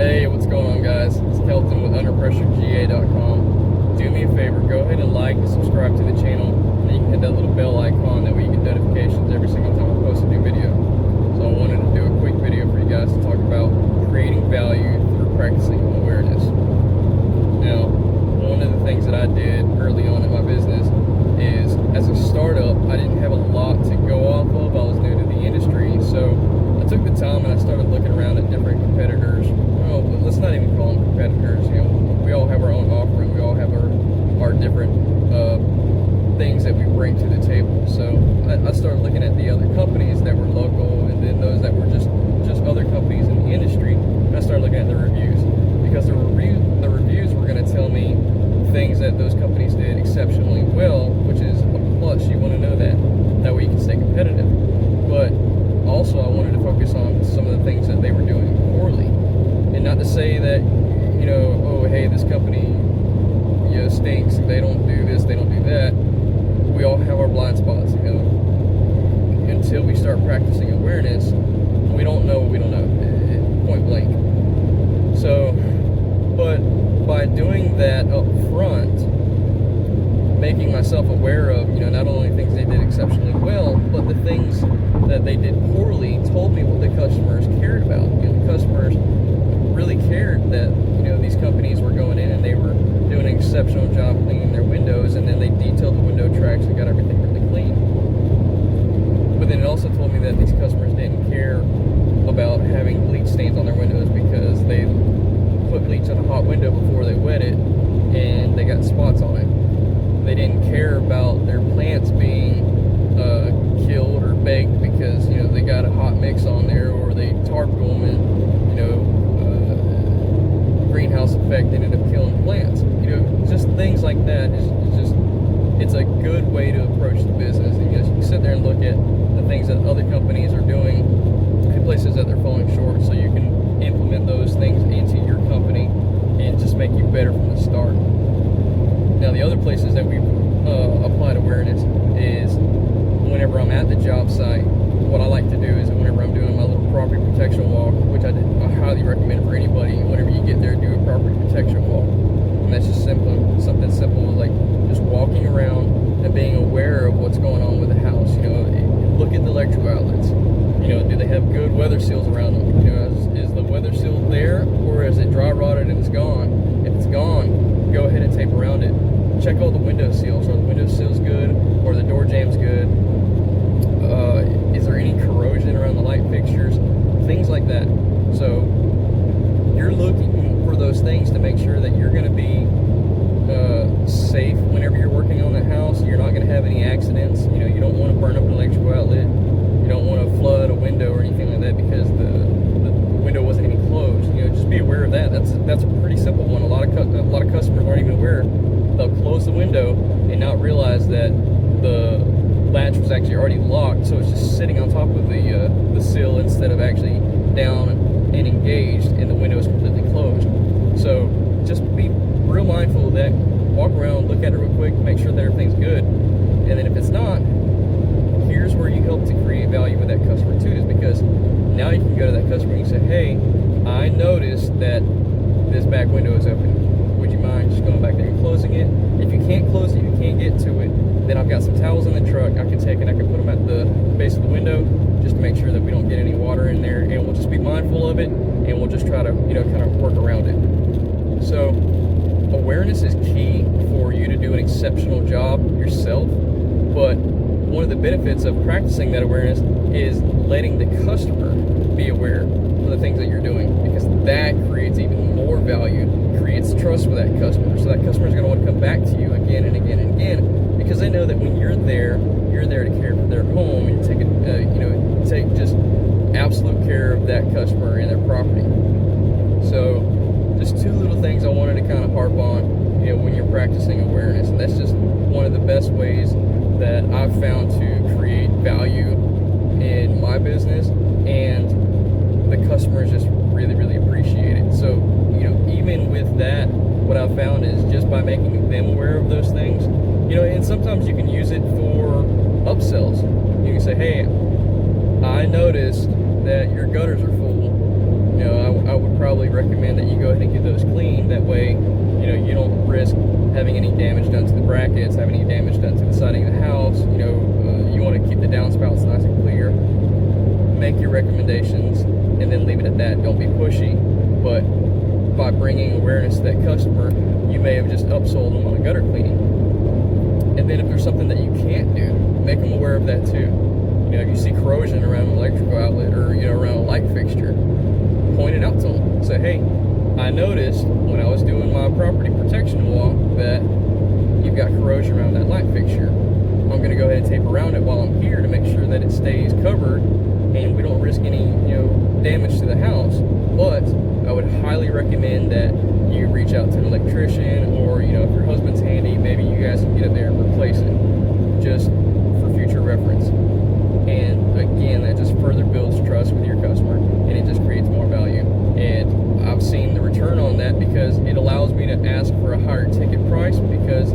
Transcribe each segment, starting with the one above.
Hey, what's going on, guys? It's Kelton with UnderPressureGA.com. Do me a favor, go ahead and like and subscribe to the channel, and then you can hit that little bell icon, that way you get notifications every single time I post a new video. So I wanted to do a quick video for you guys to talk about creating value through practicing awareness. Now, one of the things that I did early on in my business is, as a startup, I didn't have a lot to go off of. I was new to the industry, so I took the time and I started looking around at different competitors. Well, let's not even call them competitors. You know, we all have our own offering. We all have our different things that we bring to the table. So I started looking at the other companies that were local, and then those that were just other companies in the industry. And I started looking at the reviews, because the reviews were going to tell me things that those companies did exceptionally well, which is a plus. You want to know that. That way you can stay competitive. But also, I wanted to focus on some of the things that they were doing poorly. And not to say that, you know, oh, hey, this company, you know, stinks, they don't do this, they don't do that. We all have our blind spots, you know. Until we start practicing awareness, we don't know what we don't know, point blank. So, but by doing that up front, making myself aware of, you know, not only things they did exceptionally well, but the things that they did poorly, told me what the customers cared about. You know, the customers really cared that, you know, these companies were going in and they were doing an exceptional job cleaning their windows, and then they detailed the window tracks and got everything really clean. But then it also told me that these customers didn't care about having bleach stains on their windows, because they put bleach on a hot window before they wet it and they got spots on it. They didn't care about their plants being killed or baked because, you know, they got a hot mix on there, or they tarped them and, you know, greenhouse effect ended up killing plants. You know, just things like that is just, it's a good way to approach the business. And, you know, you sit there and look at the things that other companies are doing and places that they're falling short, so you can implement those things into your company and just make you better from the start. Now, the other places that we've applied awareness is whenever I'm at the job site. What I like to do is, whenever I'm doing my little property protection walk, which I highly recommend for anybody, whenever you get there, do a property protection walk. And that's just something simple, like just walking around and being aware of what's going on with the house. You know, look at the electrical outlets. You know, do they have good weather seals around them? You know, is the weather seal there, or is it dry rotted and it's gone? If it's gone, go ahead and tape around it. Check all the window seals. Are the window seals good, or the door jambs good? Is there any corrosion around the light fixtures? Things like that. So you're looking for those things to make sure that you're going to be safe whenever you're working on the house. You're not going to have any accidents. You know, you don't want to burn up an electrical outlet. You don't want to flood a window or anything like that because the window wasn't even closed. You know, just be aware of that. That's a pretty simple one. A lot of customers aren't even aware. They'll close the window and not realize that the latch was actually already locked, so it's just sitting on top of the sill instead of actually down and engaged, and the window is completely closed. So just be real mindful of that. Walk around, look at it real quick, make sure that everything's good, and then if it's not, here's where you help to create value with that customer too, is because now you can go to that customer and you say, hey, I noticed that this back window is open. Would you mind just going back there and closing it? If you can't close it, you can't get to it, then I've got some towels in the truck. I can take it, I can put them at the base of the window just to make sure that we don't get any water in there, and we'll just be mindful of it, and we'll just try to, you know, kind of work around it. So awareness is key for you to do an exceptional job yourself, but one of the benefits of practicing that awareness is letting the customer be aware of the things that you're doing, because that creates even more value, creates trust with that customer. So that customer is going to want to come back to you again and again and again, because they know that when you're there to care for their home and take just absolute care of that customer and their property. So just two little things I wanted to kind of harp on, you know, when you're practicing awareness, and that's just one of the best ways that I've found to create value in my business, and the customers just really, really appreciate it. So, you know, even with that, what I've found is just by making them aware of those things, you know, and sometimes you can use it for upsells. You can say, hey, I noticed that your gutters are full. You know, I would probably highly recommend that you go ahead and get those cleaned. That way, you don't risk having any damage done to the brackets, having any damage done to the siding of the house. You want to keep the downspouts nice and clear. Make your recommendations and then leave it at that. Don't be pushy. But by bringing awareness to that customer, you may have just upsold them on a gutter cleaning. And then if there's something that you can't do, make them aware of that too. If you see corrosion around an electrical outlet or around a light fixture, point it out to them. Say, hey, I noticed when I was doing my property protection walk that you've got corrosion around that light fixture. I'm going to go ahead and tape around it while I'm here to make sure that it stays covered and we don't risk any damage to the house. But I would highly recommend that you reach out to an electrician, or if your husband's handy, maybe you guys can get up there and replace it, just for future reference. And again, that just further builds trust with your customer, and it just creates more value. And I've seen the return on that because it allows me to ask for a higher ticket price because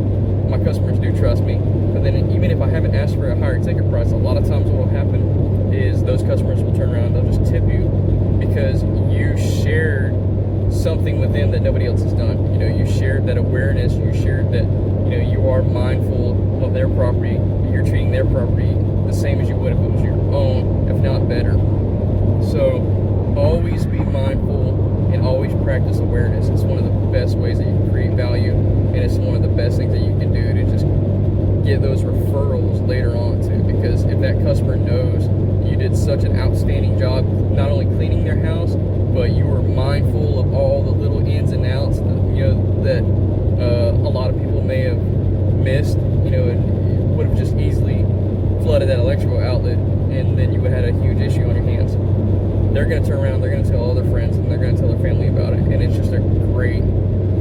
my customers do trust me. But then even if I haven't asked for a higher ticket price, a lot of times what will happen is those customers will turn around and they'll just tip you because you shared something with them that nobody else has done. You shared that awareness, you shared that you are mindful of their property, you're treating their property the same as you would if it was your own, if not better. So always be mindful and always practice awareness. It's one of the best ways that you can create value, and it's one of the best things that you can do to just get those referrals later on too. Because if that customer knows you did such an outstanding job, not only cleaning their house, but you were mindful of all the little ins and outs that a lot of people may have missed, and would have just easily flooded that electrical outlet, and then you would have had a huge issue on your hands. They're going to turn around, they're going to tell all their friends, and they're going to tell their family about it, and it's just a great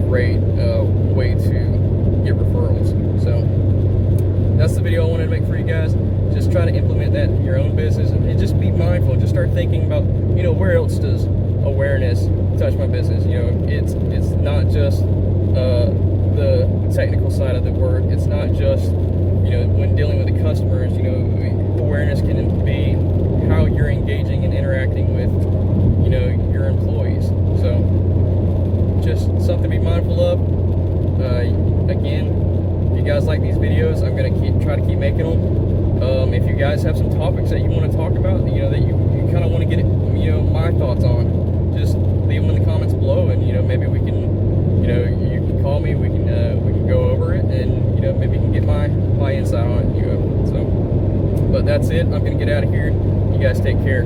way to get referrals. So that's the video I wanted to make for you guys. Just try to implement that in your own business, and just be mindful. Just start thinking about, where else does awareness touch my business? It's not just the technical side of the work. It's not just when dealing with the customers. Awareness can be how you're engaging and interacting with your employees. So just something to be mindful of. Again, if you guys like these videos, I'm gonna try to keep making them. If you guys have some topics that you want to talk about, that you kind of want to get my thoughts on, just leave them in the comments below, and maybe we can you can call me, we can go over it, and maybe you can get my insight on it. So but that's it. I'm gonna get out of here. You guys take care.